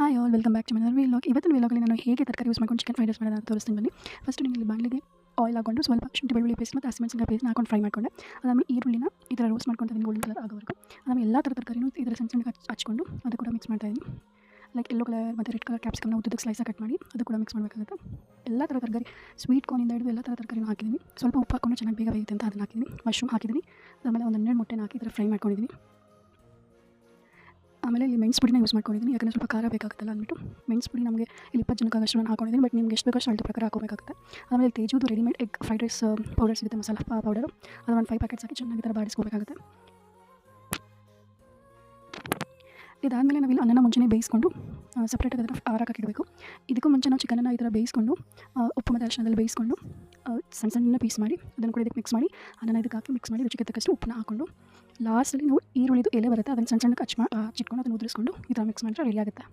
Hi all welcome back to my vlog. ಇವತ್ತಿನ ವೀಲಾಗಲ್ಲಿ ನಾನು ಹೇಗೆ ತರಕಾರಿ ಯೂಸ್ ಮಾಡ್ಕೊಂಡು ಚಿಕನ್ ಫ್ರೈಡ್ ರೈಸ್ ಮಾಡೋದು ಅಂತ ತೋರಿಸ್ತೀನಿ ಬನ್ನಿ. ಫಸ್ಟ್ ನಾನು ಇಲ್ಲಿ ಬಾಣಲಿಗೆ ಆಯಿಲ್ ಹಾಕೊಂಡು ಸ್ವಲ್ಪ ಶುಂಠಿ ಬೆಳ್ಳುಳ್ಳಿ ಪೇಸ್ಟ್ ಮತ್ತು ಹಸಿಮೆಣಸಿನಕಾಯಿ ಪೇಸ್ಟ್ನ ಹಾಕೊಂಡು ಫ್ರೈ ಮಾಡ್ಕೊಂಡೆ. ಅದಾದಮೇಲೆ ಈರುಳ್ಳಿನ ಈ ಥರ ರೋಸ್ಟ್ ಮಾಡ್ಕೊತೀನಿ ಗೋಲ್ಡನ್ ಕಲರ್ ಆಗೋವರೆಗೂ. ಅದಾದಮೇಲೆ ಎಲ್ಲ ಥರ ತರಕಾರಿನೂ ಈ ಥರ ಸಣ್ಣ ಸಣ್ಣಗೆ ಹಚ್ಕೊಂಡು ಅದು ಕೂಡ ಮಿಕ್ಸ್ ಮಾಡ್ತಾಯಿದ್ದೀನಿ. ಲೈಕ್ ಯೆಲ್ಲೋ ಕಲರ್ ಮತ್ತು ರೆಡ್ ಕಲರ್ ಕ್ಯಾಪ್ಸಿಕಮ್ನ ಉದ್ದಕ್ಕೆ ಸ್ಲೈಸಾಗಿ ಕಟ್ ಮಾಡಿ ಅದು ಕೂಡ ಮಿಕ್ಸ್ ಮಾಡಬೇಕಾಗುತ್ತೆ. ಎಲ್ಲ ಥರ ತರಕಾರಿ ಸ್ವೀಟ್ ಕಾರ್ನಿಂದ ಹಿಡಿದು ಎಲ್ಲ ಥರ ತರಕಾರಿನೂ ಹಾಕಿದ್ದೀನಿ. ಸ್ವಲ್ಪ ಉಪ್ಪು ಹಾಕೊಂಡು ಚೆನ್ನಾಗಿ ಬೇಗ ಬೇಯುತ್ತೆ ಅಂತ ಅದನ್ನು ಹಾಕಿದ್ದೀನಿ. ಮಶ್ರೂಮ್ ಹಾಕಿದ್ದೀನಿ. ಆಮೇಲೆ ಒಂದು 12 ಮೊಟ್ಟೆನ ಹಾಕಿ ಈ ಥರ ಫ್ರೈ ಮಾಡ್ಕೊಂಡಿದ್ದೀನಿ. ಆಮೇಲೆ ಇಲ್ಲಿ ಮೆಣಸು ಪುಡಿನ ಯೂಸ್ ಮಾಡ್ಕೊಂಡಿದ್ದೀನಿ, ಯಾಕಂದರೆ ಸ್ವಲ್ಪ ಖಾರ ಬೇಕಾಗುತ್ತಲ್ಲ ಅಂದ್ಬಿಟ್ಟು ಮೆಣಸು ಪುಡಿ ನಮಗೆ ಇಲ್ಲಿ 20 ಜನಕ್ಕಾಗಷ್ಟು ನಾನು ಹಾಕೊಂಡಿದ್ದೀನಿ. ಬಟ್ ನಿಮ್ಗೆ ಎಷ್ಟು ಬೇಕೋ ಅಷ್ಟು ಪ್ರಕಾರ ಹಾಕೋಬೇಕಾಗುತ್ತೆ. ಆಮೇಲೆ ತೇಜುದು readymade egg fried rice powder ಸಿಗುತ್ತೆ, ಮಸಾಲ ಪೌಡರು. ಅದು ಒಂದು 5 ಪ್ಯಾಕೆಟ್ಸ್ ಹಾಕಿ ಚೆನ್ನಾಗಿ ಈ ಥರ ಬಾಡಿಸ್ಕೋಬೇಕಾಗುತ್ತೆ. ಇದಾದಮೇಲೆ ನಾವಿಲ್ಲಿ ಅನ್ನನ ಮುಂಚೆನೇ ಬೇಯಿಸ್ಕೊಂಡು ಸಪ್ರೇಟಾಗಿ ಅದನ್ನು ಆರಾಕಿಡಬೇಕು. ಇದಕ್ಕೂ ಮುಂಚೆ ನಾವು ಚಿಕನನ್ನು ಈ ಥರ ಬೇಯಿಸ್ಕೊಂಡು ಉಪ್ಪು ಮತ್ತು ಅರಿಶಿಣದಲ್ಲಿ ಬೇಯಿಸ್ಕೊಂಡು ಸಣ್ಣ ಸಣ್ಣ ಪೀಸ್ ಮಾಡಿ ಅದನ್ನು ಕೂಡ ಇದಕ್ಕೆ ಮಿಕ್ಸ್ ಮಾಡಿ ಅನ್ನನ ಇದಕ್ಕೆ ಹಾಕಿ ಮಿಕ್ಸ್ ಮಾಡಿ ರುಚಿಗೆ ತಕ್ಕಷ್ಟು ಉಪ್ಪನ್ನ ಹಾಕ್ಕೊಂಡು ಲಾಸ್ಟಲ್ಲಿ ನಾವು ಈರುಳ್ಳಿದು ಎಲೆ ಬರುತ್ತೆ ಅದನ್ನು ಸಣ್ಣ ಸಣ್ಣ ಚಿಟ್ಕೊಂಡು ಅದನ್ನು ಉದುರಿಸ್ಕೊಂಡು ಈ ಥರ ಮಿಕ್ಸ್ ಮಾಡಿದ್ರೆ ರೆಡಿ ಆಗುತ್ತೆ.